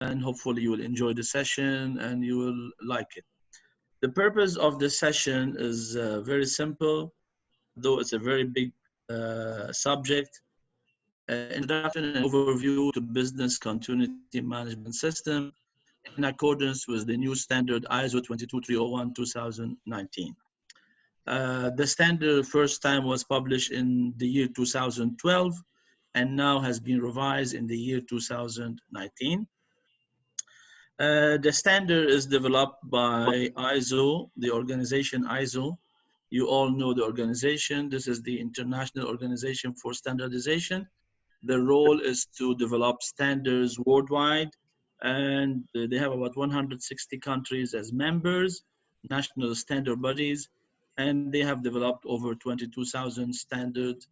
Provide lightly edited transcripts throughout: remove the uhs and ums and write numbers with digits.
and hopefully you will enjoy the session and you will like it. The purpose of the session is very simple, though it's a very big subject. Introduction and overview to business continuity management system in accordance with the new standard ISO 22301-2019. The standard first time was published in the year 2012 and now has been revised in the year 2019. The standard is developed by ISO, the organization ISO. You all know the organization. This is the International Organization for Standardization. The role is to develop standards worldwide, and they have about 160 countries as members, national standard bodies, and they have developed over 22,000 standards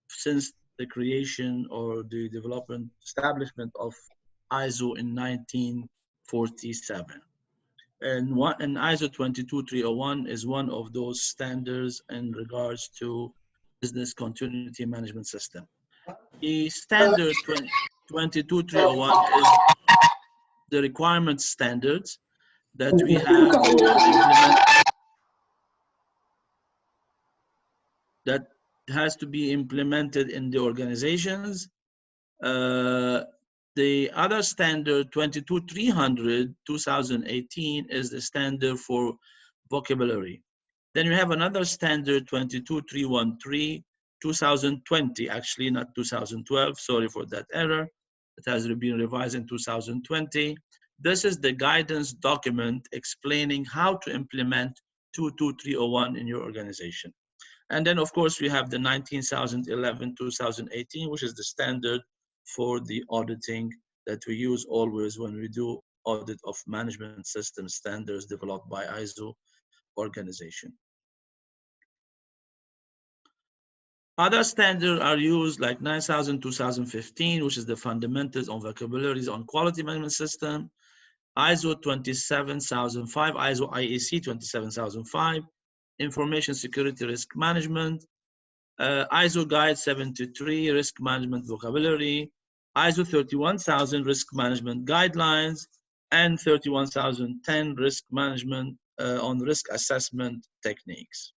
since the creation or the development, establishment of ISO in 1947. And ISO 22301 is one of those standards in regards to business continuity management system. The standard 22301 is the requirement standards that we have to implement, that has to be implemented in the organizations. The other standard 22300 2018 is the standard for vocabulary. Then we have another standard 22313 2020, actually not 2012, sorry for that error. It has been revised in 2020. This is the guidance document explaining how to implement 22301 in your organization. And then of course we have the 19,011-2018, which is the standard for the auditing that we use always when we do audit of management system standards developed by ISO organization. Other standards are used like 9,000-2015, which is the fundamentals on vocabularies on quality management system, ISO 27005, ISO IEC 27005, information security risk management, ISO Guide 73, risk management vocabulary, ISO 31000 risk management guidelines, and 31010 risk management on risk assessment techniques.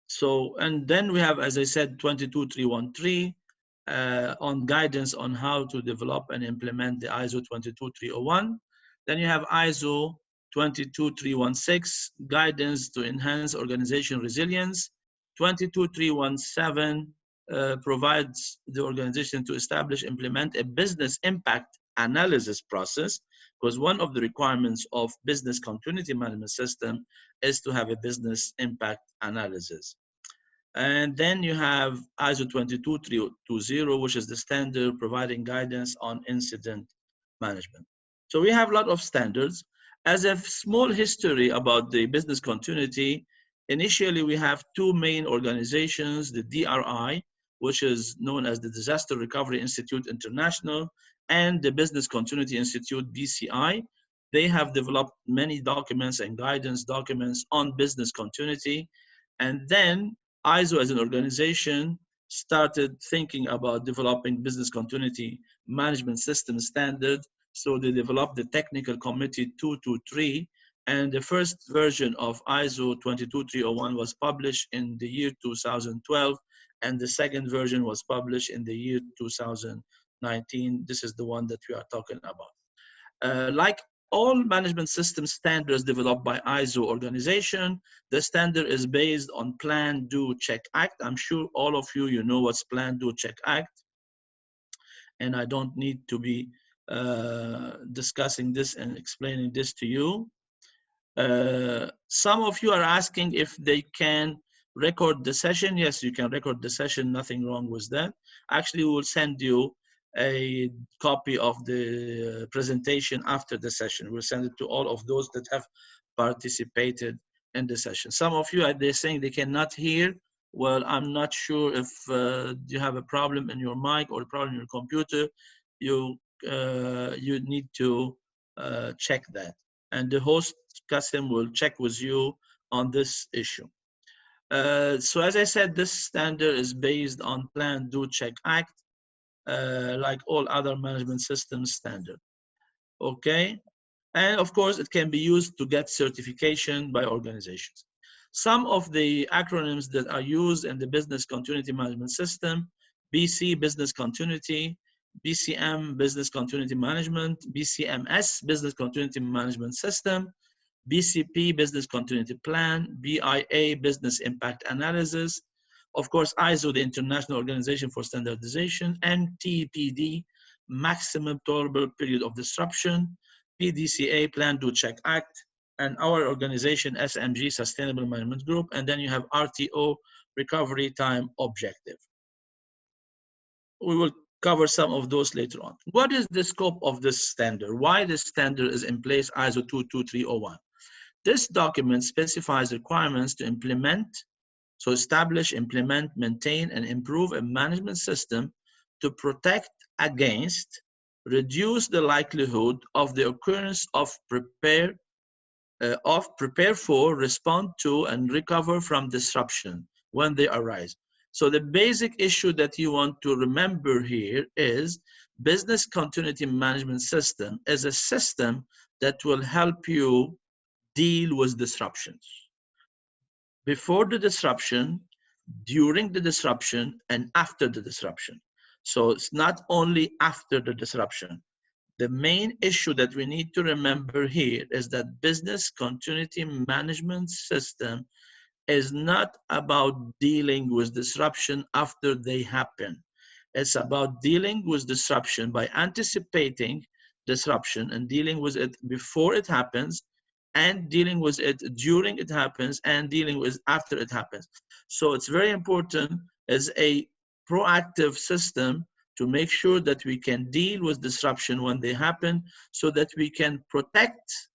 So, and then we have, as I said, 22313 on guidance on how to develop and implement the ISO 22301. Then you have ISO 22316, guidance to enhance organization resilience. 22317 provides the organization to establish, implement a business impact analysis process, because one of the requirements of business continuity management system is to have a business impact analysis. And then you have ISO 22320, which is the standard providing guidance on incident management. So we have a lot of standards. As a small history about the business continuity, initially we have two main organizations, the DRI, which is known as the Disaster Recovery Institute International, and the Business Continuity Institute, BCI. They have developed many documents and guidance documents on business continuity. And then ISO as an organization started thinking about developing business continuity management system standard. So they developed the Technical Committee 223, and the first version of ISO 22301 was published in the year 2012, and the second version was published in the year 2019. This is the one that we are talking about. Like all management system standards developed by ISO organization, the standard is based on Plan, Do, Check, Act. I'm sure all of you, you know what's Plan, Do, Check, Act. And I don't need to be discussing this and explaining this to you. Some of you are asking if they can record the session. Yes, you can record the session, nothing wrong with that. Actually, we will send you a copy of the presentation after the session. We'll send it to all of those that have participated in the session. Some of you, they're saying they cannot hear. Well, I'm not sure if you have a problem in your mic or a problem in your computer. You need to check that. And the host, Qasim, will check with you on this issue. So as I said, this standard is based on Plan, Do, Check, Act, like all other management system standard. okay? And of course, it can be used to get certification by organizations. Some of the acronyms that are used in the Business Continuity Management System: BC, Business Continuity; BCM, Business Continuity Management; BCMS, Business Continuity Management System; BCP, Business Continuity Plan; BIA, Business Impact Analysis; of course, ISO, the International Organization for Standardization; and TPD, Maximum Tolerable Period of Disruption; PDCA, Plan, Do, Check, Act; and our organization, SMG, Sustainable Management Group; and then you have RTO, Recovery Time Objective. We will cover some of those later on. What is the scope of this standard? Why this standard is in place, ISO 22301? This document specifies requirements to implement, so establish, implement, maintain, and improve a management system to protect against, reduce the likelihood of the occurrence of prepare for, respond to, and recover from disruption when they arise. So the basic issue that you want to remember here is business continuity management system is a system that will help you deal with disruptions. Before the disruption, during the disruption, and after the disruption. So it's not only after the disruption. The main issue that we need to remember here is that business continuity management system is not about dealing with disruption after they happen. It's about dealing with disruption by anticipating disruption and dealing with it before it happens, and dealing with it during it happens, and dealing with after it happens. So it's very important as a proactive system to make sure that we can deal with disruption when they happen, so that we can protect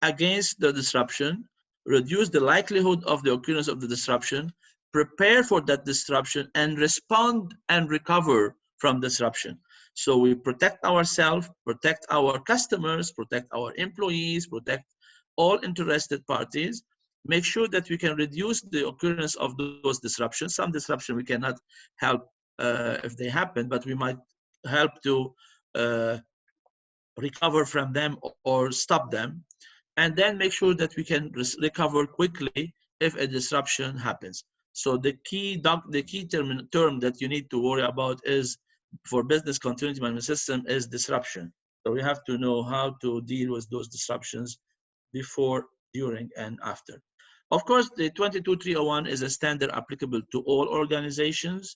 against the disruption, reduce the likelihood of the occurrence of the disruption, prepare for that disruption, and respond and recover from disruption. So we protect ourselves, protect our customers, protect our employees, protect all interested parties, make sure that we can reduce the occurrence of those disruptions. Some disruption we cannot help if they happen, but we might help to recover from them or stop them, and then make sure that we can recover quickly if a disruption happens. So the key term that you need to worry about is, for business continuity management system, is disruption. So we have to know how to deal with those disruptions before, during, and after. Of course, the 22301 is a standard applicable to all organizations.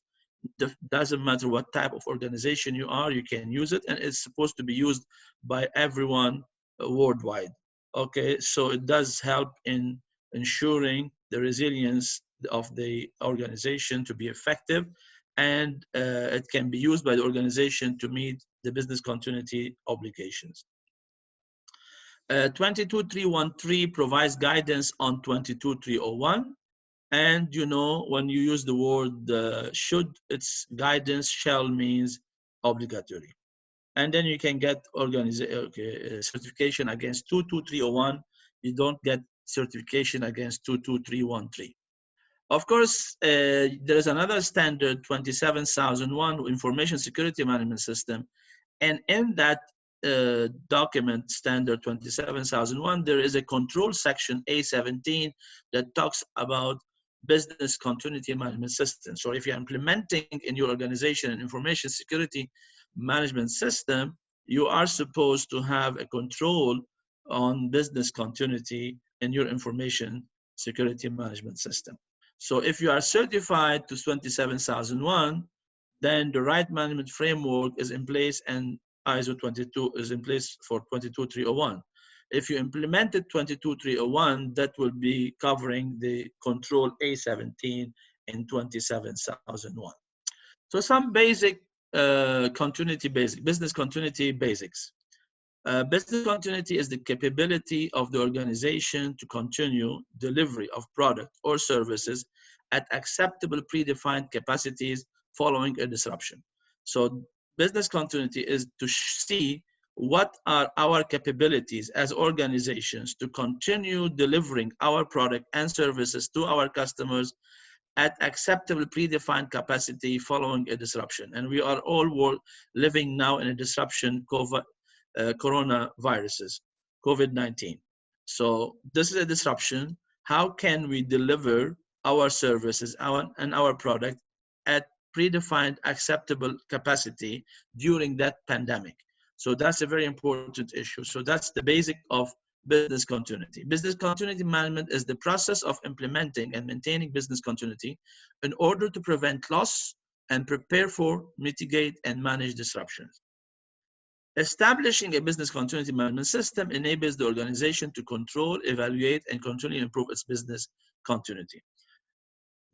Doesn't matter what type of organization you are, you can use it, and it's supposed to be used by everyone worldwide. Okay, so it does help in ensuring the resilience of the organization to be effective, and it can be used by the organization to meet the business continuity obligations. 22313 provides guidance on 22301. And you know, when you use the word should, it's guidance. Shall means obligatory. And then you can get certification against 22301. You don't get certification against 22313. Of course, there is another standard, 27001, Information Security Management System. And in that document, standard 27001, there is a control section, A17, that talks about business continuity management system. So if you're implementing in your organization an information security management system, you are supposed to have a control on business continuity in your information security management system. So if you are certified to 27001, then the right management framework is in place, and ISO 22 is in place for 22301. If you implemented 22301, that will be covering the control A17 in 27001. So some basic business continuity basics. Business continuity is the capability of the organization to continue delivery of product or services at acceptable predefined capacities following a disruption. So business continuity is to see what are our capabilities as organizations to continue delivering our product and services to our customers at acceptable predefined capacity following a disruption. And we are all living now in a disruption coronaviruses, COVID-19. So this is a disruption. How can we deliver our services and our product at predefined acceptable capacity during that pandemic? So that's a very important issue. So that's the basic of business continuity. Business continuity management is the process of implementing and maintaining business continuity in order to prevent loss and prepare for, mitigate, and manage disruptions. Establishing a business continuity management system enables the organization to control, evaluate, and continually improve its business continuity.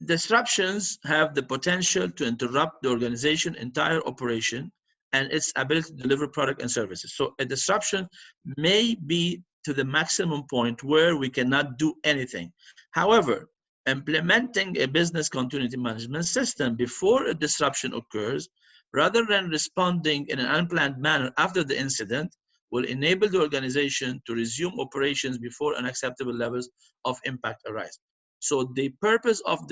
Disruptions have the potential to interrupt the organization's entire operation and its ability to deliver product and services. So a disruption may be to the maximum point where we cannot do anything. However, implementing a business continuity management system before a disruption occurs, rather than responding in an unplanned manner after the incident, will enable the organization to resume operations before unacceptable levels of impact arise. So the purpose of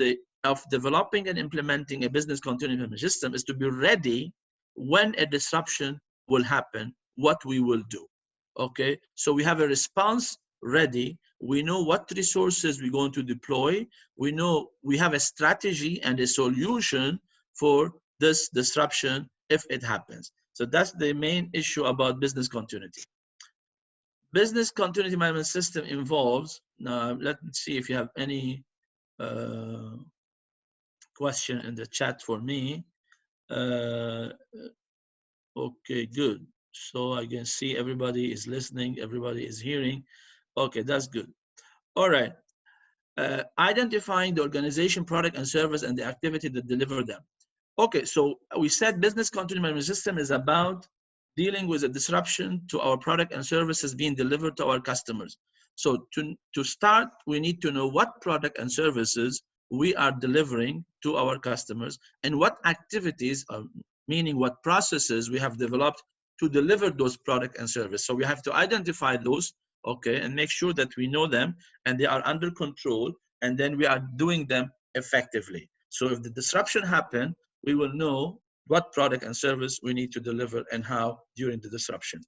developing and implementing a business continuity management system is to be ready when a disruption will happen, what we will do. Okay, so we have a response ready. We know what resources we're going to deploy. We know we have a strategy and a solution for this disruption if it happens. So that's the main issue about business continuity. Business continuity management system involves, now let me see if you have any question in the chat for me. Okay, good. So I can see everybody is listening, everybody is hearing. Okay, that's good. All right. Identifying the organization, product, and service, and the activity that deliver them. Okay, so we said business continuity management system is about dealing with a disruption to our product and services being delivered to our customers. So to start, we need to know what product and services we are delivering to our customers and what activities, meaning what processes we have developed to deliver those product and service. So we have to identify those, okay, and make sure that we know them and they are under control, and then we are doing them effectively. So if the disruption happens, we will know what product and service we need to deliver and how during the disruption.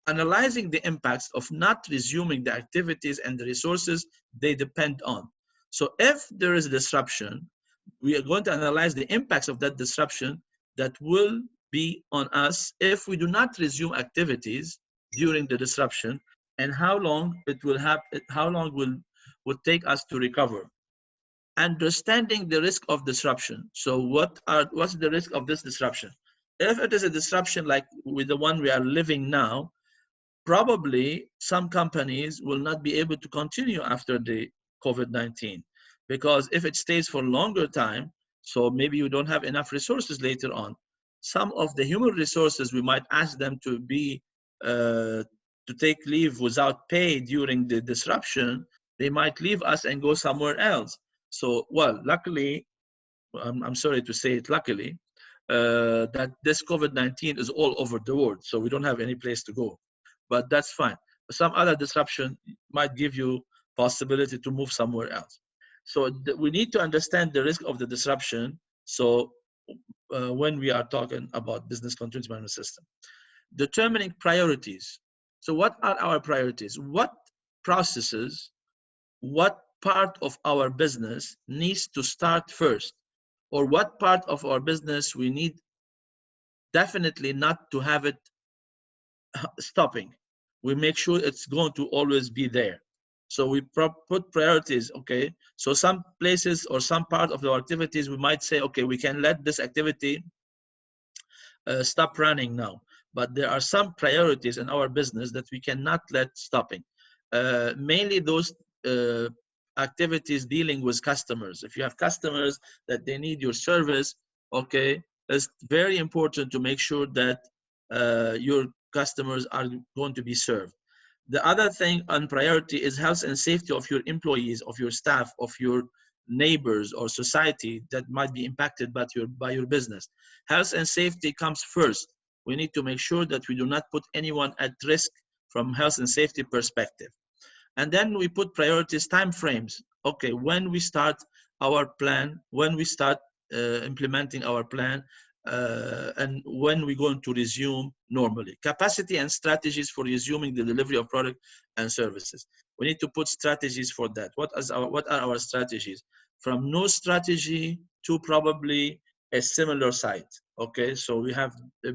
Analyzing the impacts of not resuming the activities and the resources they depend on. So if there is a disruption, we are going to analyze the impacts of that disruption that will be on us if we do not resume activities during the disruption, and how long it will happen, how long will take us to recover. Understanding the risk of disruption. So what's the risk of this disruption? If it is a disruption like with the one we are living now, probably some companies will not be able to continue after the COVID-19, because if it stays for a longer time, so maybe you don't have enough resources later on. Some of the human resources, we might ask them to be to take leave without pay during the disruption. They might leave us and go somewhere else. So, well, luckily, I'm sorry to say it, luckily, that this COVID-19 is all over the world, so we don't have any place to go. But that's fine. Some other disruption might give you possibility to move somewhere else. So we need to understand the risk of the disruption. So when we are talking about business continuity management system, determining priorities. So what are our priorities? What processes, what part of our business needs to start first, or what part of our business we need definitely not to have it stopping. We make sure it's going to always be there. So we put priorities, okay? So some places or some part of our activities, we might say, okay, we can let this activity stop running now. But there are some priorities in our business that we cannot let stopping. Mainly those activities dealing with customers. If you have customers that they need your service, okay, it's very important to make sure that your customers are going to be served. The other thing on priority is health and safety of your employees, of your staff, of your neighbors or society that might be impacted by your business. Health and safety comes first. We need to make sure that we do not put anyone at risk from health and safety perspective. And then we put priorities, time frames. Okay, when we start our plan, when we start implementing our plan, and when we're going to resume normally. Capacity and strategies for resuming the delivery of product and services. We need to put strategies for that. What are our strategies? From no strategy to probably a similar site. Okay, so we have a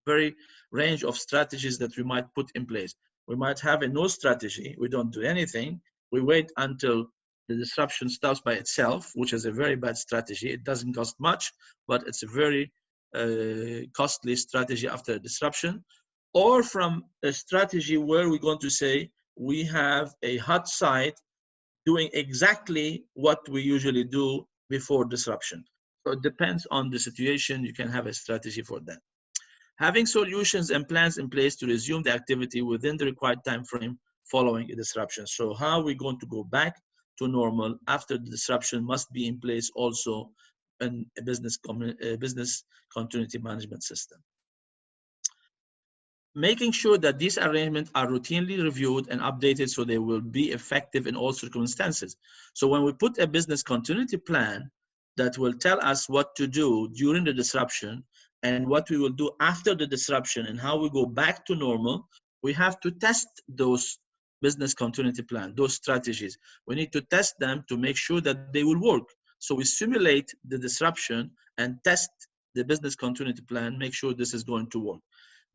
very range of strategies that we might put in place. We might have a no strategy. We don't do anything. We wait until the disruption stops by itself, which is a very bad strategy. It doesn't cost much, but it's a very costly strategy after a disruption. Or from a strategy where we're going to say we have a hot site doing exactly what we usually do before disruption. So it depends on the situation. You can have a strategy for that. Having solutions and plans in place to resume the activity within the required time frame following a disruption. So how we're going to go back to normal after the disruption must be in place also in a business continuity management system. Making sure that these arrangements are routinely reviewed and updated so they will be effective in all circumstances. So when we put a business continuity plan that will tell us what to do during the disruption and what we will do after the disruption and how we go back to normal, we have to test those business continuity plan, those strategies. We need to test them to make sure that they will work. So we simulate the disruption and test the business continuity plan, make sure this is going to work.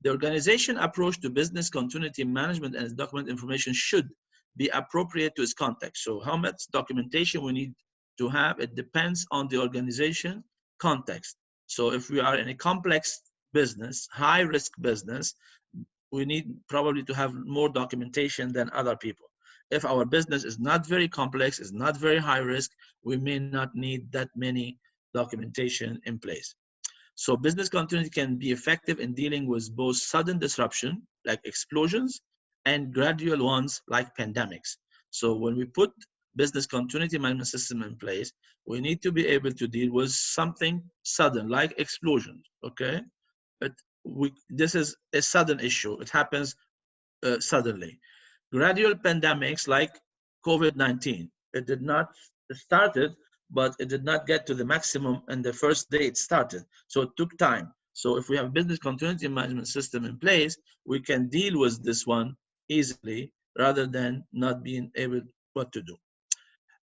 The organization approach to business continuity management and document information should be appropriate to its context. So how much documentation we need to have, it depends on the organization context. So if we are in a complex business, high risk business, we need probably to have more documentation than other people. If our business is not very complex, is not very high risk, we may not need that many documentation in place. So business continuity can be effective in dealing with both sudden disruption, like explosions, and gradual ones, like pandemics. So when we put business continuity management system in place, we need to be able to deal with something sudden, like explosions, okay? But this is a sudden issue. It happens suddenly. Gradual pandemics like COVID-19, it did not started, but it did not get to the maximum in the first day it started. So it took time. So if we have a business continuity management system in place, we can deal with this one easily rather than not being able what to do.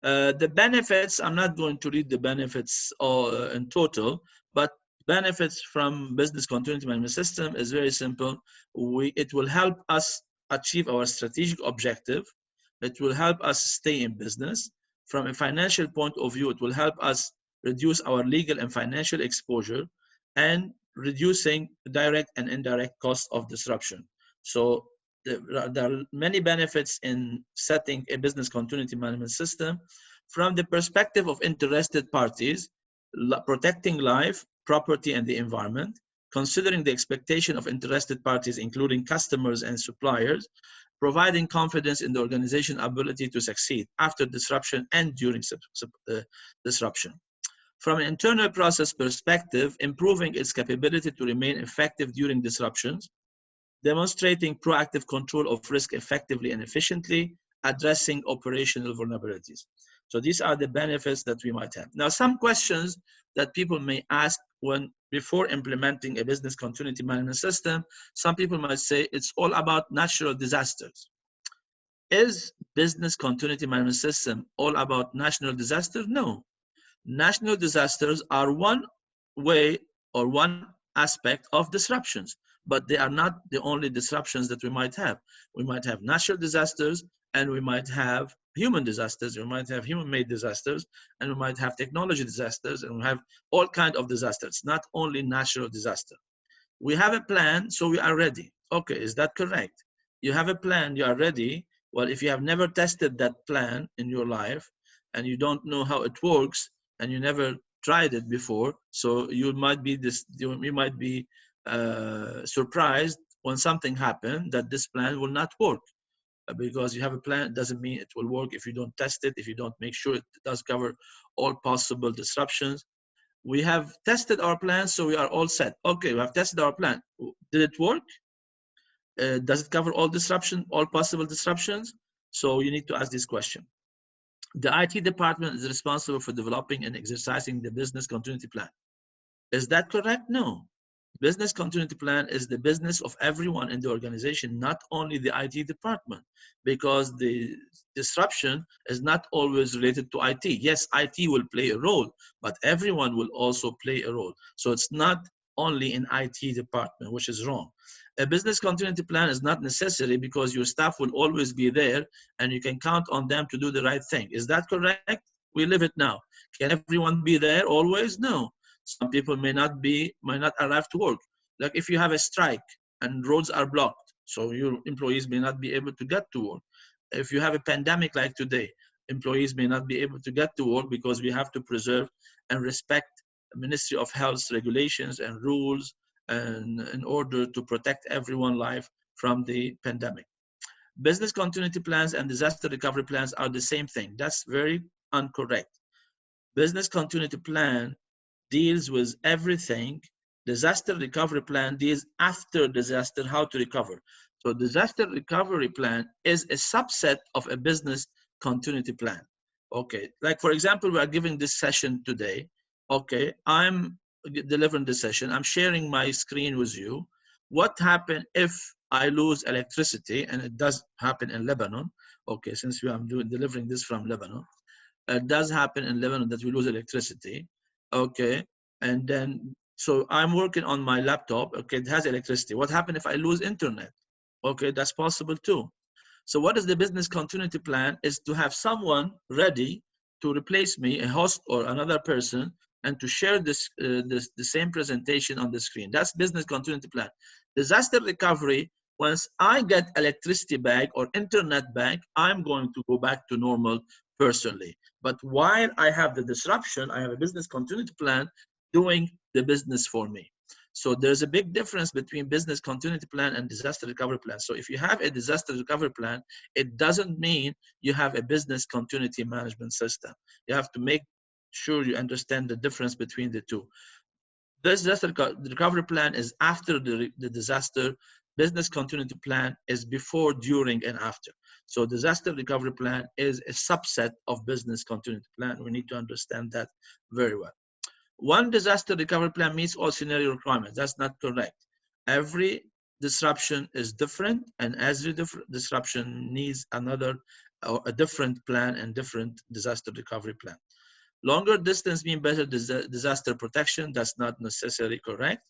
The benefits, I'm not going to read the benefits in total, but benefits from business continuity management system is very simple. It will help us achieve our strategic objective. It will help us stay in business. From a financial point of view, it will help us reduce our legal and financial exposure and reducing direct and indirect costs of disruption. So there are many benefits in setting a business continuity management system. From the perspective of interested parties, protecting life, property, and the environment, considering the expectation of interested parties, including customers and suppliers, providing confidence in the organization's ability to succeed after disruption and during disruption. From an internal process perspective, improving its capability to remain effective during disruptions, demonstrating proactive control of risk effectively and efficiently, addressing operational vulnerabilities. So these are the benefits that we might have. Now, some questions that people may ask before implementing a business continuity management system, some people might say it's all about natural disasters. Is business continuity management system all about national disasters? No. National disasters are one way or one aspect of disruptions, but they are not the only disruptions that we might have. We might have natural disasters, and we might have human disasters, we might have human-made disasters, and we might have technology disasters, and we have all kinds of disasters, not only natural disaster. We have a plan, so we are ready. Okay, is that correct? You have a plan, you are ready. Well, if you have never tested that plan in your life, and you don't know how it works, and you never tried it before, so you might be surprised when something happened that this plan will not work. Because you have a plan, it doesn't mean it will work if you don't test it, if you don't make sure it does cover all possible disruptions. We have tested our plan, so we are all set. Okay, we have tested our plan. Did it work? Does it cover all possible disruptions? So you need to ask this question. The IT department is responsible for developing and exercising the business continuity plan. Is that correct? No. Business continuity plan is the business of everyone in the organization, not only the IT department, because the disruption is not always related to IT. Yes, IT will play a role, but everyone will also play a role. So it's not only in IT department, which is wrong. A business continuity plan is not necessary because your staff will always be there and you can count on them to do the right thing. Is that correct? We live it now. Can everyone be there always? No. Some people might not arrive to work. Like if you have a strike and roads are blocked, so your employees may not be able to get to work. If you have a pandemic like today, employees may not be able to get to work because we have to preserve and respect Ministry of Health regulations and rules and in order to protect everyone's life from the pandemic. Business continuity plans and disaster recovery plans are the same thing. That's very incorrect. Business continuity plan deals with everything. Disaster recovery plan deals after disaster, how to recover. So disaster recovery plan is a subset of a business continuity plan. Okay, like for example, we are giving this session today. Okay, I'm delivering this session. I'm sharing my screen with you. What happened if I lose electricity? And it does happen in Lebanon. Okay, since I'm delivering this from Lebanon. It does happen in Lebanon that we lose electricity. Okay, and then so I'm working on my laptop. Okay, it has electricity. What happens if I lose internet? Okay, that's possible too. So what is the business continuity plan is to have someone ready to replace me, a host or another person, and to share the same presentation on the screen. That's business continuity plan. Disaster recovery, once I get electricity back or internet back, I'm going to go back to normal personally. But while I have the disruption, I have a business continuity plan doing the business for me. So there's a big difference between business continuity plan and disaster recovery plan. So if you have a disaster recovery plan, it doesn't mean you have a business continuity management system. You have to make sure you understand the difference between the two. This disaster recovery plan is after the disaster. Business continuity plan is before, during, and after. So disaster recovery plan is a subset of business continuity plan. We need to understand that very well. One disaster recovery plan meets all scenario requirements. That's not correct. Every disruption is different, and every disruption needs a different plan and different disaster recovery plan. Longer distance mean better disaster protection. That's not necessarily correct.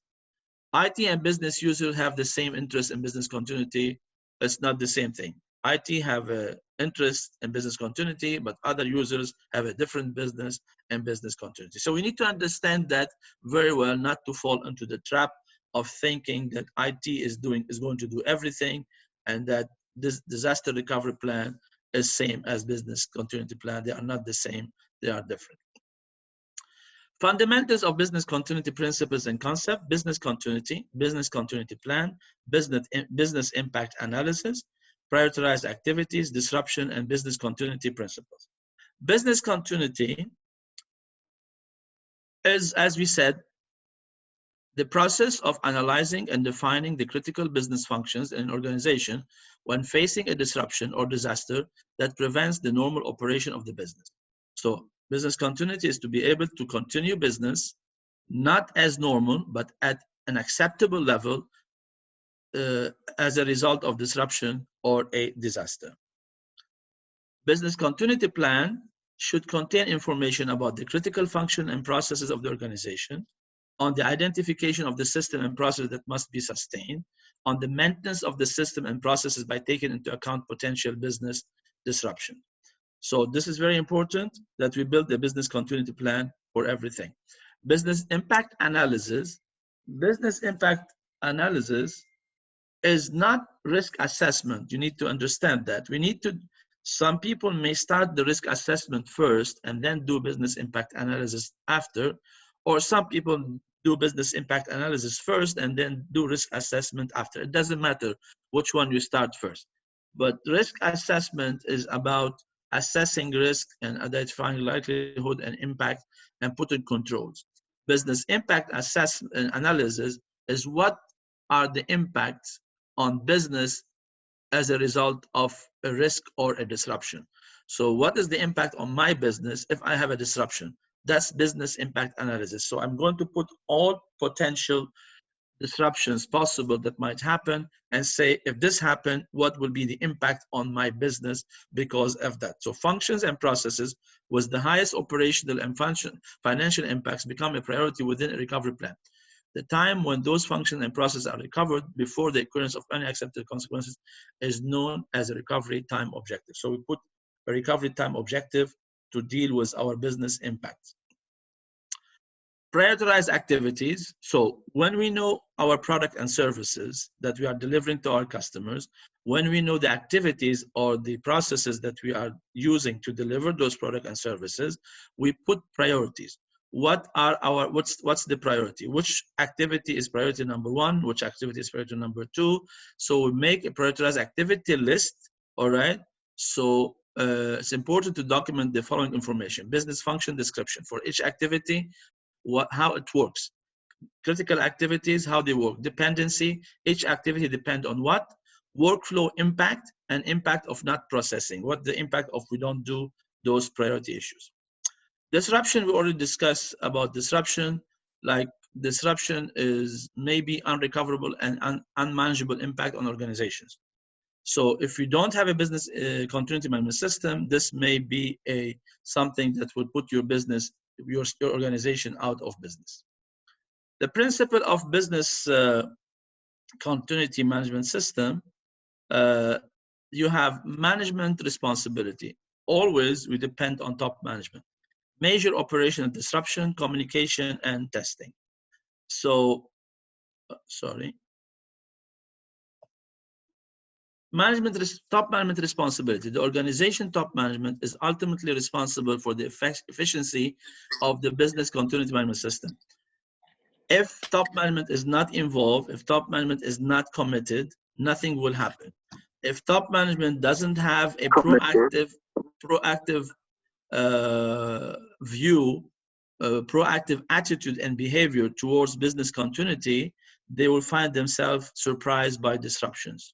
IT and business users have the same interest in business continuity. It's not the same thing. IT have an interest in business continuity, but other users have a different business and business continuity. So we need to understand that very well, not to fall into the trap of thinking that IT is going to do everything, and that this disaster recovery plan is same as business continuity plan. They are not the same. They are different. Fundamentals of business continuity principles and concept: business continuity plan, business impact analysis, prioritized activities, disruption, and business continuity principles. Business continuity is, as we said, the process of analyzing and defining the critical business functions in an organization when facing a disruption or disaster that prevents the normal operation of the business. So business continuity is to be able to continue business, not as normal, but at an acceptable level as a result of disruption or a disaster. Business continuity plan should contain information about the critical function and processes of the organization, on the identification of the system and process that must be sustained, on the maintenance of the system and processes by taking into account potential business disruption. So this is very important that we build a business continuity plan for everything. Business impact analysis. Business impact analysis is not risk assessment. You need to understand that. Some people may start the risk assessment first and then do business impact analysis after, or some people do business impact analysis first and then do risk assessment after. It doesn't matter which one you start first. But risk assessment is about assessing risk and identifying likelihood and impact and putting controls. Business impact assessment analysis is what are the impacts on business as a result of a risk or a disruption. So what is the impact on my business if I have a disruption? That's business impact analysis. So I'm going to put all potential disruptions possible that might happen and say, if this happened, what will be the impact on my business because of that? So functions and processes with the highest operational and financial impacts become a priority within a recovery plan. The time when those functions and processes are recovered before the occurrence of unaccepted consequences is known as a recovery time objective. So we put a recovery time objective to deal with our business impacts. Prioritize activities. So when we know our product and services that we are delivering to our customers, when we know the activities or the processes that we are using to deliver those products and services, we put priorities. What are our, what's the priority? Which activity is priority number one? Which activity is priority number two? So we make a prioritized activity list, all right? So it's important to document the following information: business function description for each activity, how it works, critical activities, how they work, dependency, each activity depend on what, workflow impact, and impact of not processing, what the impact of we don't do those priority issues. Disruption, we already discussed about disruption, like disruption is maybe unrecoverable and unmanageable impact on organizations. So if you don't have a business continuity management system, this may be something that would put your business, your organization out of business. The principle of business continuity management system, you have management responsibility. Always we depend on top management. Major operational disruption, communication, and testing. So, sorry. Top management responsibility. The organization top management is ultimately responsible for the efficiency of the business continuity management system. If top management is not involved, if top management is not committed, nothing will happen. If top management doesn't have a proactive view, proactive attitude and behavior towards business continuity, they will find themselves surprised by disruptions.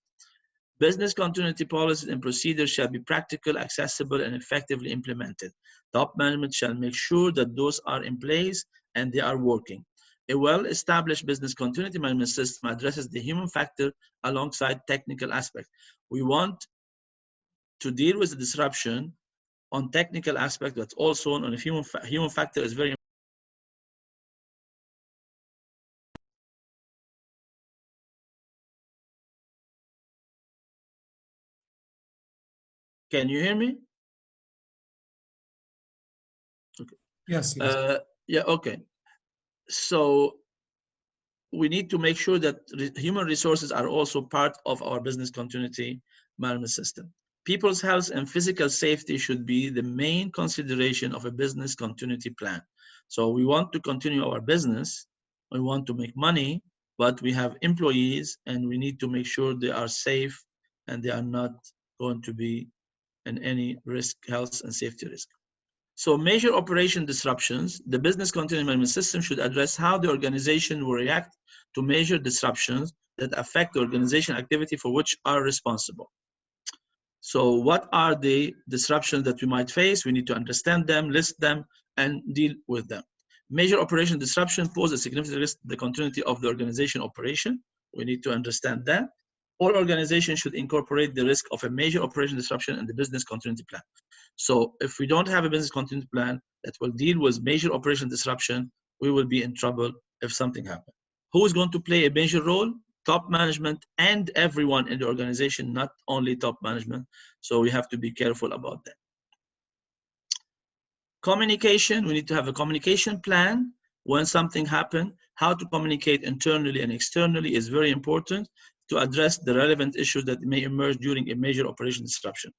Business continuity policies and procedures shall be practical, accessible, and effectively implemented. Top management shall make sure that those are in place and they are working. A well-established business continuity management system addresses the human factor alongside technical aspects. We want to deal with the disruption on technical aspect, but also on a human factor is very important. Can you hear me? Okay. Yes. Yes. Yeah, okay. So we need to make sure that human resources are also part of our business continuity management system. People's health and physical safety should be the main consideration of a business continuity plan. So we want to continue our business, we want to make money, but we have employees and we need to make sure they are safe and they are not going to be in any risk, health and safety risk. So major operation disruptions, the business continuity management system should address how the organization will react to major disruptions that affect the organization activity for which are responsible. So what are the disruptions that we might face? We need to understand them, list them, and deal with them. Major operation disruption pose a significant risk to the continuity of the organization operation. We need to understand that. All organizations should incorporate the risk of a major operation disruption in the business continuity plan. So if we don't have a business continuity plan that will deal with major operation disruption, we will be in trouble if something happens. Who is going to play a major role? Top management and everyone in the organization, not only top management. So we have to be careful about that. Communication, we need to have a communication plan when something happens. How to communicate internally and externally is very important to address the relevant issues that may emerge during a major operation disruption.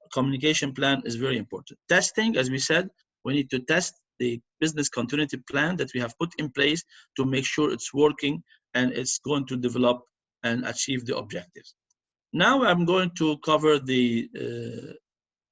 A communication plan is very important. Testing, as we said, we need to test the business continuity plan that we have put in place to make sure it's working and it's going to develop and achieve the objectives. Now I'm going to cover the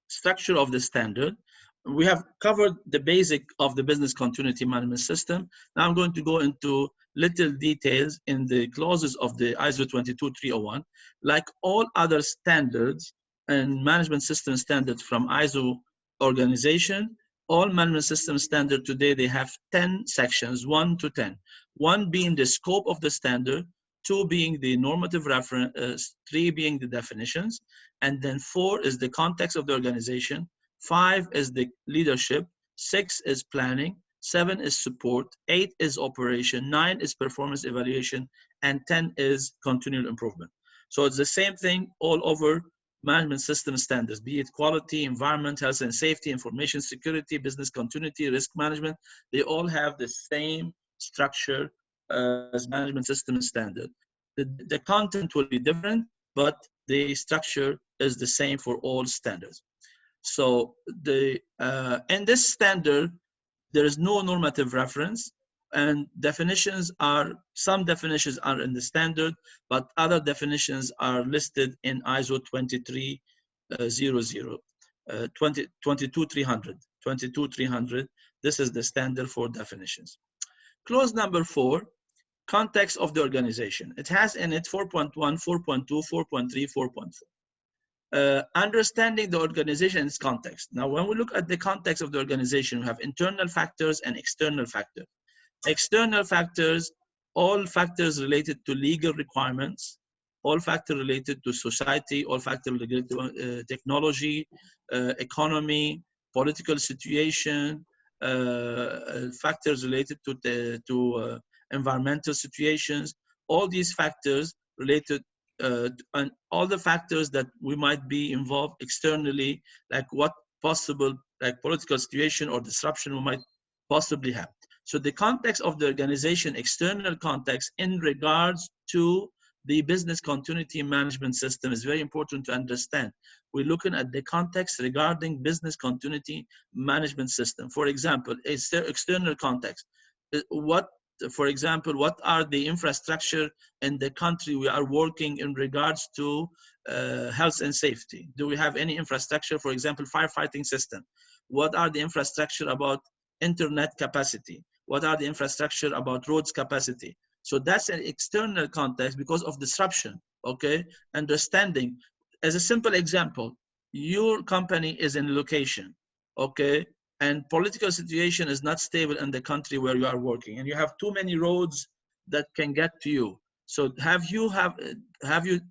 structure of the standard. We have covered the basic of the business continuity management system. Now I'm going to go into little details in the clauses of the ISO 22301. Like all other standards and management system standards from ISO organization, All management system standard today, they have 10 sections, 1 to 10. 1 being the scope of the standard, 2 being the normative reference, 3 being the definitions, and then 4 is the context of the organization, 5 is the leadership, 6 is planning, 7 is support, 8 is operation, 9 is performance evaluation, and 10 is continual improvement. So it's the same thing all over management system standards, be it quality, environment, health and safety, information security, business continuity, risk management. They all have the same structure as management system standard. The content will be different, but the structure is the same for all standards. So in this standard, there is no normative reference, and some definitions are in the standard, but other definitions are listed in ISO 22300, 22300. This is the standard for definitions. Clause number 4, context of the organization. It has in it 4.1, 4.2, 4.3, 4.4. Understanding the organization's context. Now, when we look at the context of the organization, we have internal factors and external factors. External factors, all factors related to legal requirements, all factors related to society, all factors related to technology, economy, political situation, factors related to environmental situations. All these factors related and all the factors that we might be involved externally, like what possible political situation or disruption we might possibly have. So the context of the organization, external context in regards to the business continuity management system is very important to understand. We're looking at the context regarding business continuity management system. For example, external context. For example, what are the infrastructure in the country we are working in regards to health and safety? Do we have any infrastructure, for example, firefighting system? What are the infrastructure about internet capacity? What are the infrastructure about roads capacity? So that's an external context because of disruption, okay? Understanding. As a simple example, your company is in location, okay? And political situation is not stable in the country where you are working, and you have too many roads that can get to you. So have you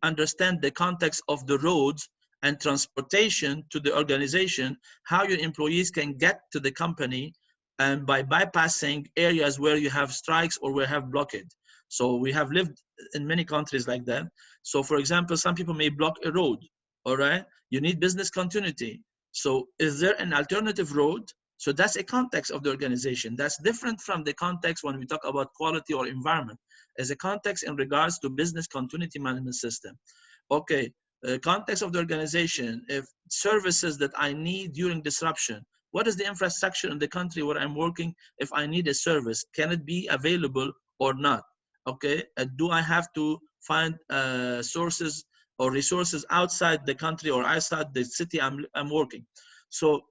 understand the context of the roads and transportation to the organization, how your employees can get to the company, and by bypassing areas where you have strikes or where you have blockade. So we have lived in many countries like that. So for example, some people may block a road, all right? You need business continuity. So is there an alternative road? So that's a context of the organization. That's different from the context when we talk about quality or environment. As a context in regards to business continuity management system. Okay, context of the organization, if services that I need during disruption, what is the infrastructure in the country where I'm working? If I need a service, can it be available or not? Okay, do I have to find sources or resources outside the country or outside the city I'm working? So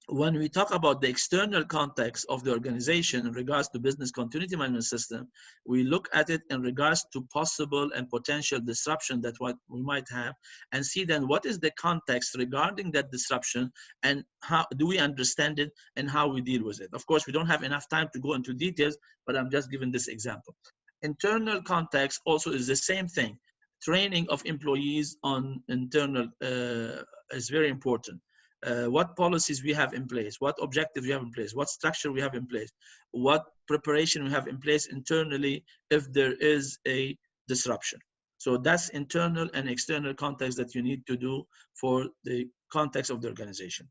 when we talk about the external context of the organization in regards to business continuity management system, we look at it in regards to possible and potential disruption that what we might have, and see then what is the context regarding that disruption and how do we understand it and how we deal with it. Of course, we don't have enough time to go into details, but I'm just giving this example. Internal context also is the same thing. Training of employees on internal is very important. What policies we have in place, what objectives we have in place, what structure we have in place, what preparation we have in place internally if there is a disruption. So that's internal and external context that you need to do for the context of the organization.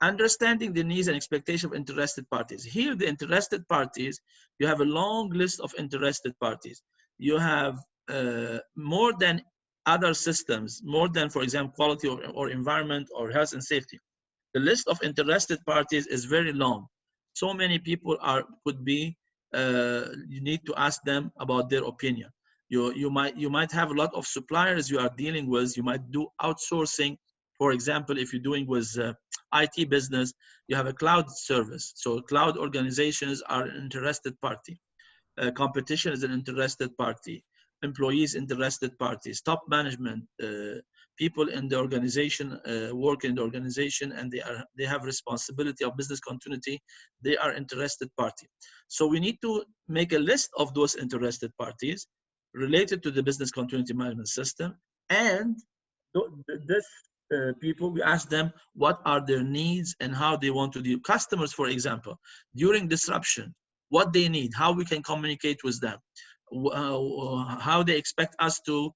Understanding the needs and expectations of interested parties. Here, the interested parties, you have a long list of interested parties. You have more than other systems, more than, for example, quality or environment or health and safety. The list of interested parties is very long. So many people could be, you need to ask them about their opinion. You might have a lot of suppliers you are dealing with. You might do outsourcing. For example, if you're doing with IT business, you have a cloud service. So cloud organizations are an interested party. Competition is an interested party. Employees, interested parties. Top management, people in the organization work in the organization, and they have responsibility of business continuity. They are interested party. So we need to make a list of those interested parties related to the business continuity management system, and this people, we ask them what are their needs and how they want to deal. Customers, for example, during disruption, what they need, how we can communicate with them, how they expect us to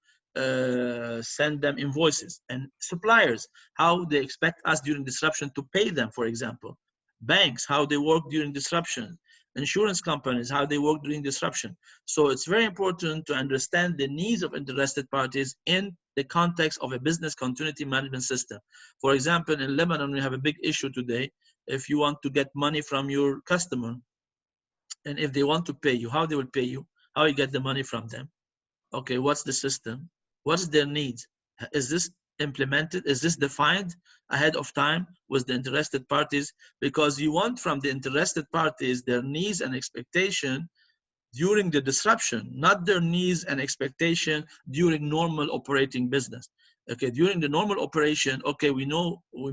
send them invoices, and suppliers, how they expect us during disruption to pay them, for example. Banks, how they work during disruption. Insurance companies, how they work during disruption. So it's very important to understand the needs of interested parties in the context of a business continuity management system. For example, in Lebanon, we have a big issue today. If you want to get money from your customer, and if they want to pay you, how they will pay you, how you get the money from them. Okay, what's the system? What's their needs? Is this implemented? Is this defined ahead of time with the interested parties? Because you want from the interested parties their needs and expectation during the disruption, not their needs and expectation during normal operating business. Okay, during the normal operation, okay, we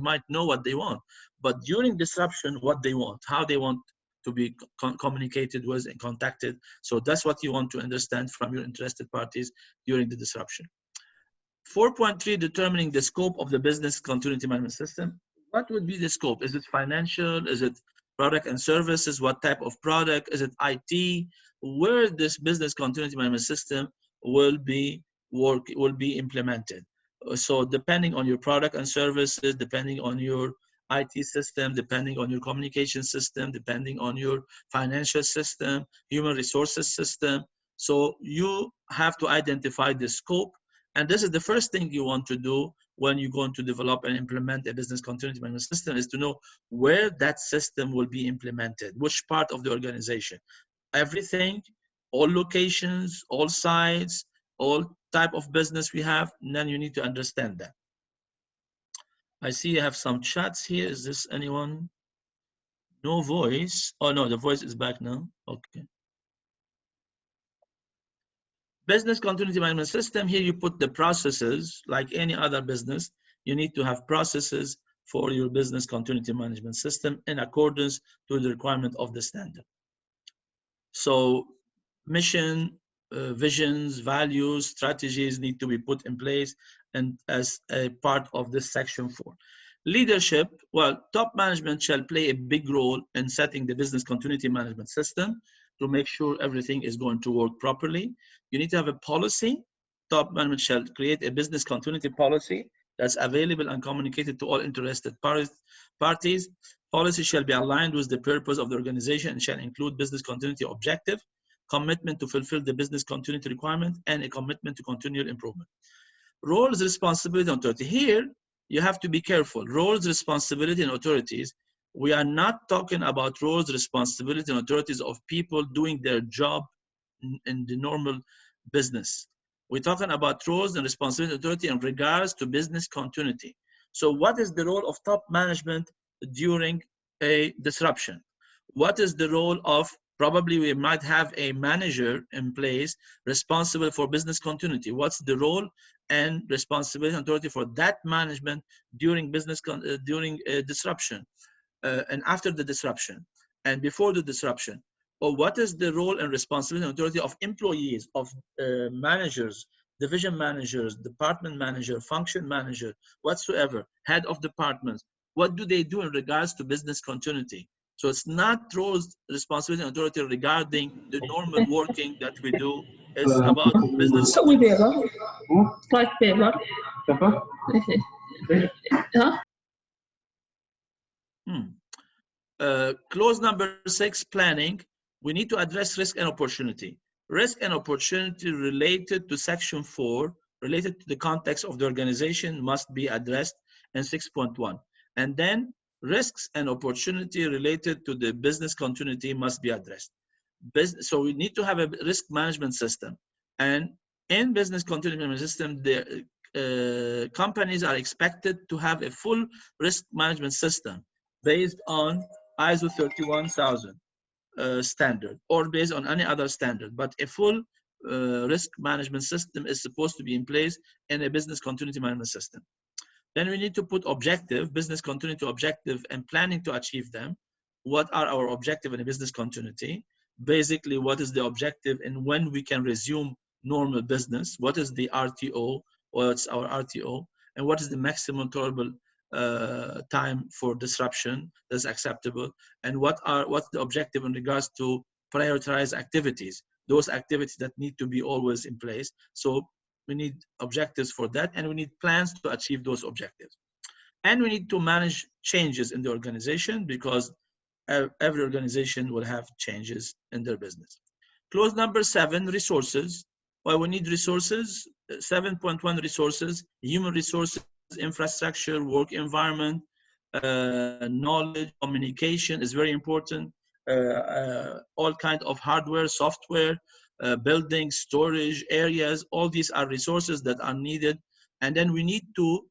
might know what they want, but during disruption, what they want, how they want to be communicated with and contacted. So that's what you want to understand from your interested parties during the disruption. 4.3, determining the scope of the business continuity management system. What would be the scope? Is it financial? Is it product and services? What type of product? Is it IT? Where this business continuity management system will be implemented. So depending on your product and services, depending on your IT system, depending on your communication system, depending on your financial system, human resources system. So you have to identify the scope. And this is the first thing you want to do when you're going to develop and implement a business continuity management system, is to know where that system will be implemented, which part of the organization. Everything, all locations, all sites, all type of business we have, and then you need to understand that. I see you have some chats here. Is this anyone? No voice. Oh no, the voice is back now. Okay. Business continuity management system, here you put the processes. Like any other business, you need to have processes for your business continuity management system in accordance to the requirement of the standard. So mission, visions, values, strategies need to be put in place and as a part of this section 4. Leadership, well, top management shall play a big role in setting the business continuity management system to make sure everything is going to work properly. You need to have a policy. Top management shall create a business continuity policy that's available and communicated to all interested parties. Policy shall be aligned with the purpose of the organization and shall include business continuity objective, commitment to fulfill the business continuity requirement, and a commitment to continual improvement. Roles, responsibility, and authority. Here, you have to be careful. Roles, responsibility, and authorities. We are not talking about roles, responsibility, and authorities of people doing their job in the normal business. We're talking about roles and responsibility and authority in regards to business continuity. So what is the role of top management during a disruption? What is the role of, probably we might have a manager in place responsible for business continuity. What's the role and responsibility and authority for that management during disruption and after the disruption and before the disruption? Or what is the role and responsibility and authority of employees, of managers, division managers, department manager, function manager, whatsoever, head of departments? What do they do in regards to business continuity? So it's not roles, responsibility, and authority regarding the normal working that we do. It's about business. سوي بيبر سترايك بيبر Clause number 6, planning. We need to address risk and opportunity. Risk and opportunity related to section 4, related to the context of the organization, must be addressed in 6.1. And then risks and opportunity related to the business continuity must be addressed. So we need to have a risk management system. And in business continuity management system, the companies are expected to have a full risk management system based on ISO 31000 standard or based on any other standard, but a full risk management system is supposed to be in place in a business continuity management system. Then we need to put objective, business continuity objective, and planning to achieve them. What are our objective in a business continuity? Basically, what is the objective and when we can resume normal business? What is the RTO? What's our RTO? And what is the maximum tolerable time for disruption that's acceptable? And what's the objective in regards to prioritize activities? Those activities that need to be always in place. So we need objectives for that, and we need plans to achieve those objectives. And we need to manage changes in the organization because every organization will have changes in their business. Clause number 7, resources. Well, we need resources. 7.1 resources, human resources, infrastructure, work environment, knowledge, communication is very important. All kinds of hardware, software, buildings, storage areas, all these are resources that are needed. And then we need to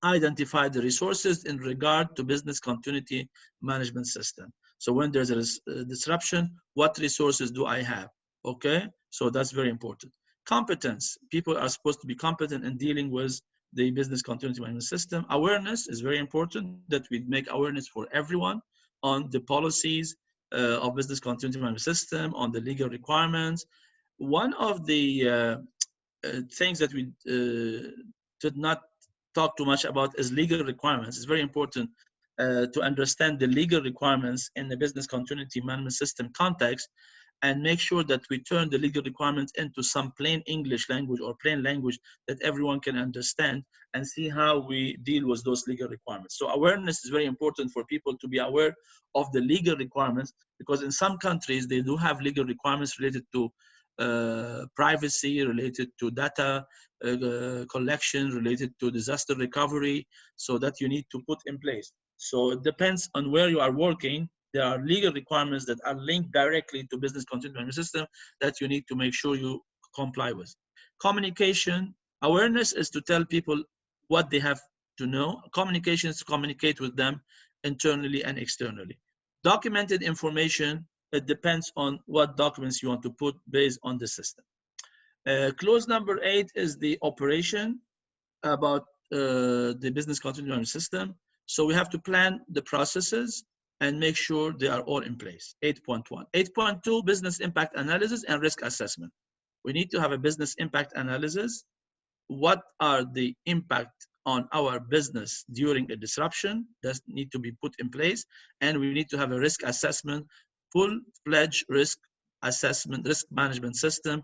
identify the resources in regard to business continuity management system. So when there's a disruption, what resources do I have? Okay, so that's very important. Competence, people are supposed to be competent in dealing with the business continuity management system. Awareness is very important, that we make awareness for everyone on the policies of business continuity management system, on the legal requirements. One of the things that we did not talk too much about is legal requirements. It's very important to understand the legal requirements in the business continuity management system context, and make sure that we turn the legal requirements into some plain English language or plain language that everyone can understand, and see how we deal with those legal requirements. So awareness is very important for people to be aware of the legal requirements, because in some countries they do have legal requirements related to privacy, related to data collection, related to disaster recovery, so that you need to put in place. So it depends on where you are working. There are legal requirements that are linked directly to business continuity management system that you need to make sure you comply with. Communication, awareness is to tell people what they have to know. Communication is to communicate with them internally and externally. Documented information, it depends on what documents you want to put based on the system. Clause number 8 is the operation about the business continuity management system. So we have to plan the processes and make sure they are all in place. 8.1. 8.2, business impact analysis and risk assessment. We need to have a business impact analysis. What are the impact on our business during a disruption that need to be put in place? And we need to have a risk assessment, full-fledged risk assessment, risk management system,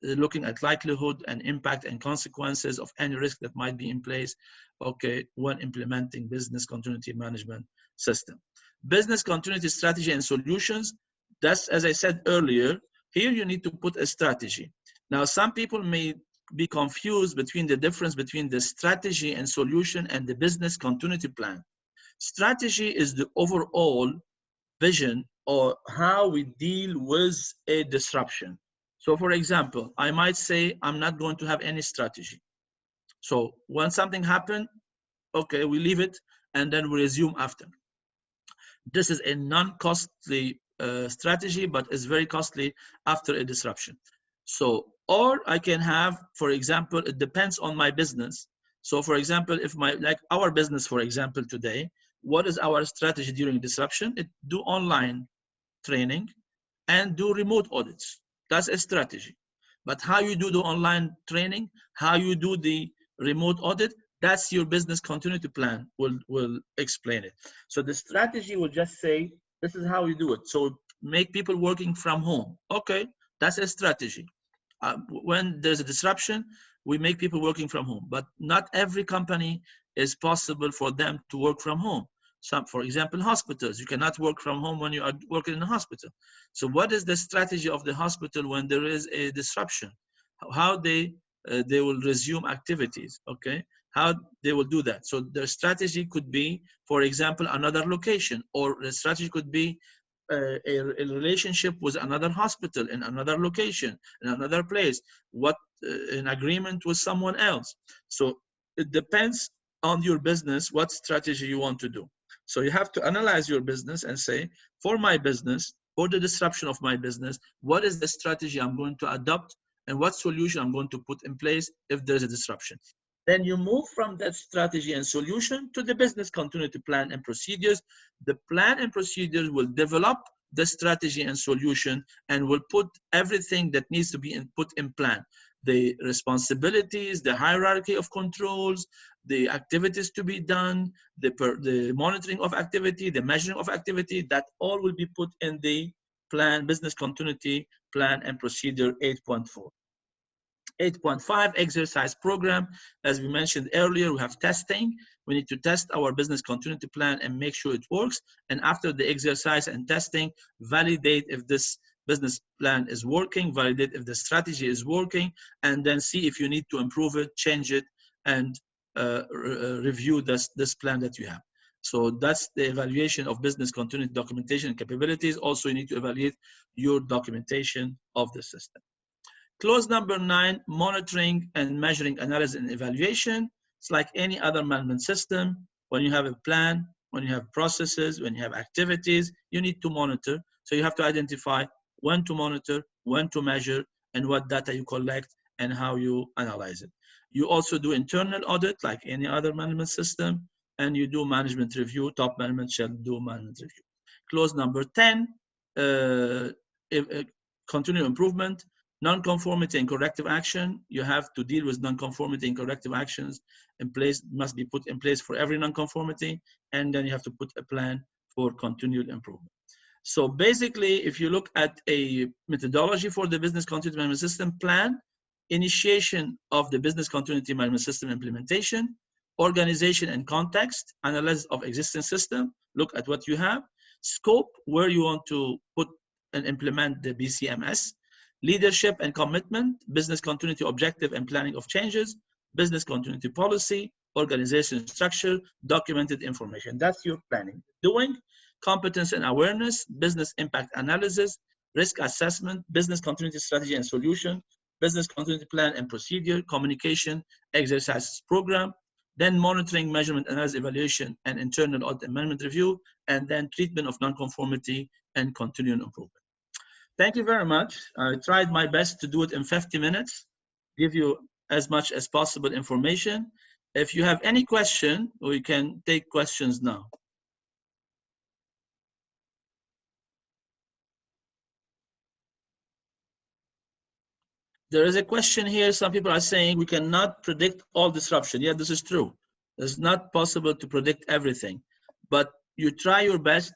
looking at likelihood and impact and consequences of any risk that might be in place, okay, when implementing business continuity management system. Business continuity strategy and solutions, that's, as I said earlier, here you need to put a strategy. Now, some people may be confused between the difference between the strategy and solution and the business continuity plan. Strategy is the overall vision or how we deal with a disruption. So for example, I might say, I'm not going to have any strategy. So when something happened, okay, we leave it and then we resume after. This is a non-costly strategy, but it's very costly after a disruption. So, or I can have, for example, it depends on my business. So for example, if like our business, for example, today, what is our strategy during disruption? It do online training and do remote audits. That's a strategy. But how you do the online training, how you do the remote audit, that's your business continuity plan will explain it. So the strategy will just say, this is how you do it. So make people working from home. Okay, that's a strategy. When there's a disruption, we make people working from home, but not every company is possible for them to work from home. Some, for example, hospitals, you cannot work from home when you are working in a hospital. So what is the strategy of the hospital when there is a disruption? How they will resume activities, okay? How they will do that. So their strategy could be, for example, another location, or the strategy could be a relationship with another hospital in another location, in another place, what an agreement with someone else. So it depends on your business, what strategy you want to do. So you have to analyze your business and say, for my business, for the disruption of my business, what is the strategy I'm going to adopt and what solution I'm going to put in place if there's a disruption. Then you move from that strategy and solution to the business continuity plan and procedures. The plan and procedures will develop the strategy and solution and will put everything that needs to be put in plan. The responsibilities, the hierarchy of controls, the activities to be done, the monitoring of activity, the measuring of activity, that all will be put in the plan, business continuity plan and procedure 8.4. 8.5 exercise program. As we mentioned earlier, we have testing. We need to test our business continuity plan and make sure it works. And after the exercise and testing, validate if this business plan is working, validate if the strategy is working, and then see if you need to improve it, change it, and review this plan that you have. So that's the evaluation of business continuity documentation and capabilities. Also, you need to evaluate your documentation of the system. Clause number 9, monitoring and measuring analysis and evaluation. It's like any other management system. When you have a plan, when you have processes, when you have activities, you need to monitor. So you have to identify when to monitor, when to measure, and what data you collect and how you analyze it. You also do internal audit like any other management system, and you do management review. Top management shall do management review. Clause number 10, continuous improvement. Non-conformity and corrective action. You have to deal with non-conformity and corrective actions in place, must be put in place for every non-conformity, and then you have to put a plan for continued improvement. So basically, if you look at a methodology for the business continuity management system plan, initiation of the business continuity management system implementation, organization and context, analysis of existing system, look at what you have, scope, where you want to put and implement the BCMS, leadership and commitment, business continuity objective and planning of changes, business continuity policy, organization structure, documented information. That's your planning. Doing, competence and awareness, business impact analysis, risk assessment, business continuity strategy and solution, business continuity plan and procedure, communication, exercises program, then monitoring, measurement, analysis, evaluation, and internal audit and management review, and then treatment of nonconformity and continuing improvement. Thank you very much. I tried my best to do it in 50 minutes, give you as much as possible information. If you have any question, we can take questions now. There is a question here. Some people are saying we cannot predict all disruption. Yeah, this is true. It's not possible to predict everything, but you try your best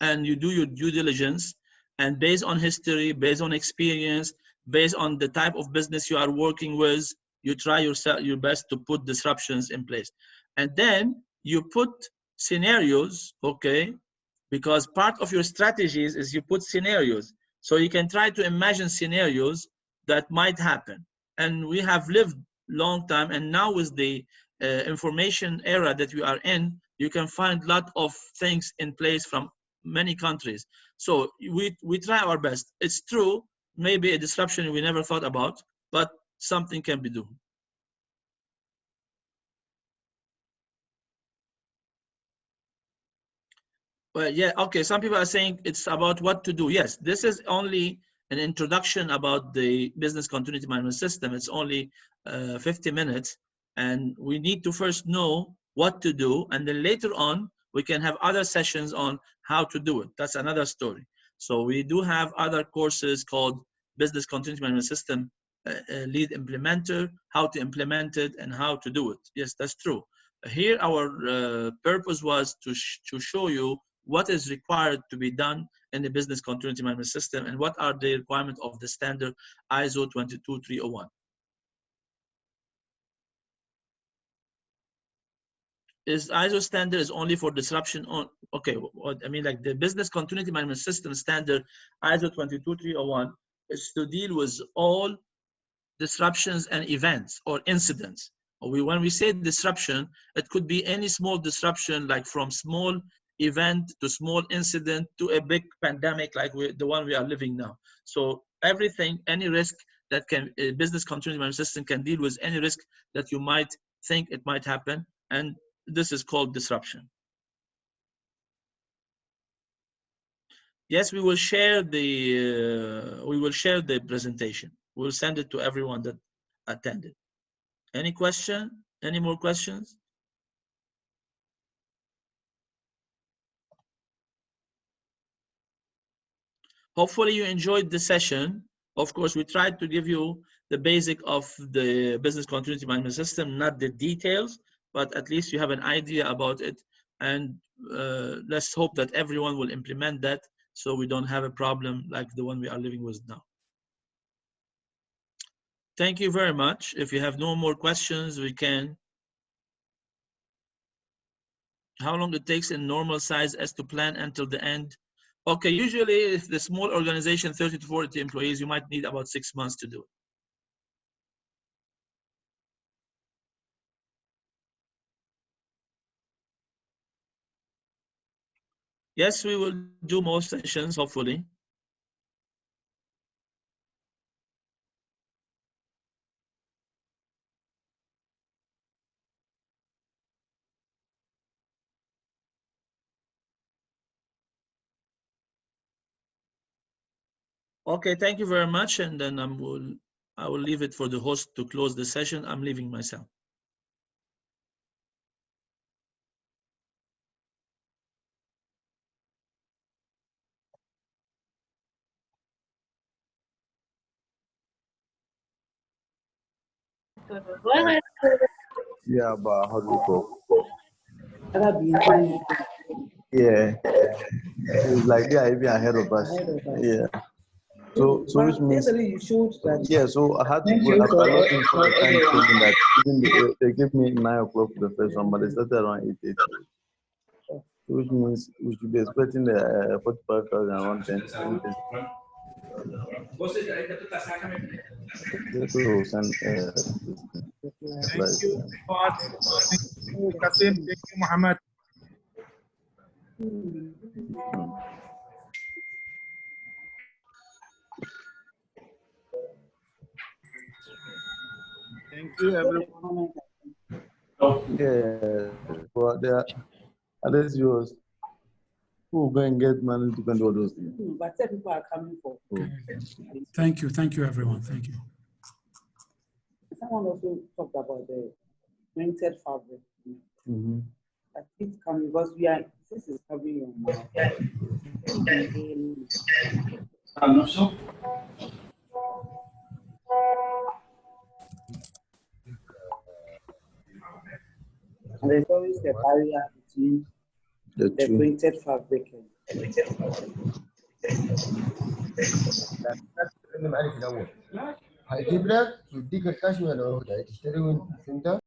and you do your due diligence. And based on history, based on experience, based on the type of business you are working with, you try your best to put disruptions in place. And then you put scenarios, okay? Because part of your strategies is you put scenarios. So you can try to imagine scenarios that might happen. And we have lived long time, and now with the information era that we are in, you can find a lot of things in place from many countries. So we try our best. It's true, maybe a disruption we never thought about, but something can be done. Well, yeah, okay, some people are saying it's about what to do. Yes, this is only an introduction about the business continuity management system. It's only 50 minutes, and we need to first know what to do, and then later on, we can have other sessions on how to do it. That's another story. So we do have other courses called Business Continuity Management System Lead Implementer, how to implement it and how to do it. Yes, that's true. Here, our purpose was to show you what is required to be done in the Business Continuity Management System and what are the requirements of the standard ISO 22301. Is ISO standard is only for disruption on, okay, I mean like the business continuity management system standard ISO 22301 is to deal with all disruptions and events or incidents. When we say disruption, it could be any small disruption, like from small event to small incident to a big pandemic like the one we are living now. So everything, any risk that can, a business continuity management system can deal with any risk that you might think it might happen, and this is called disruption. Yes, we will share the presentation. We'll send it to everyone that attended. Any question? Any more questions? Hopefully you enjoyed the session. Of course, we tried to give you the basic of the business continuity management system, not the details, but at least you have an idea about it. And let's hope that everyone will implement that so we don't have a problem like the one we are living with now. Thank you very much. If you have no more questions, we can. How long it takes in normal size as to plan until the end? Okay, usually if the small organization, 30 to 40 employees, you might need about 6 months to do it. Yes, we will do more sessions, hopefully. Okay, thank you very much. And then I will leave it for the host to close the session. I'm leaving myself. Yeah, but how do you go? Yeah, it's like they are even ahead of us. Yeah. So which means yeah. So I had to go. I logged in for the time saving that even they gave me 9 o'clock for the first one, but they started around 8:30. So which means we should be expecting the 45,000 around 10. So send Thank you, Fawaz. Thank you, Kasim. Thank you, Mohamad. Thank you, everyone. yeah. But there, at least yours. Who will go and get money to spend all those things? But people are coming for. Okay. Thank you, everyone. Thank you. Someone also talked about the printed fabric. Mm-hmm. But it's coming because this is covering your mouth. I'm not sure. And there's always a barrier between the printed fabric and هتجيب لك يديك الكشف لو تشتري وانت